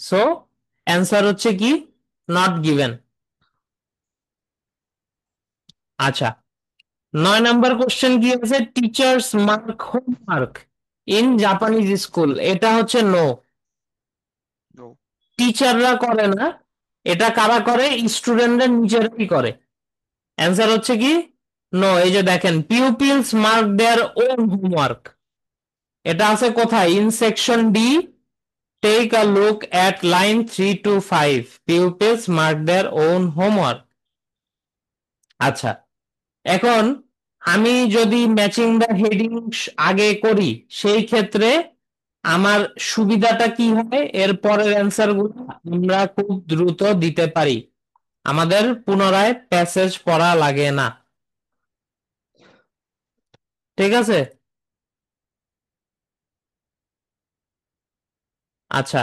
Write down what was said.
So answer হচ্ছে কি not given. আচ্ছা, 9 নম্বর কোশ্চেন কি আছে, teachers mark homework in Japanese school, এটা হচ্ছে নো, নো। টিচাররা করে না, এটা কারা করে, স্টুডেন্টরা নিজেরাই করে। অ্যান্সার হচ্ছে কি নো। এই যে দেখেন, pupils mark their own homework, এটা আছে কোথায়, in section D, take a look at line 3 to 5, pupils mark their own homework. আচ্ছা, এখন আমি যদি ম্যাচিং দ্য হেডিং আগে করি, সেই ক্ষেত্রে আমার সুবিধাটা কি হয়, এর পরের অ্যান্সার গুলো আমরা খুব দ্রুত দিতে পারি, আমাদের পুনরায় প্যাসেজ পড়া লাগে না। ঠিক আছে। আচ্ছা।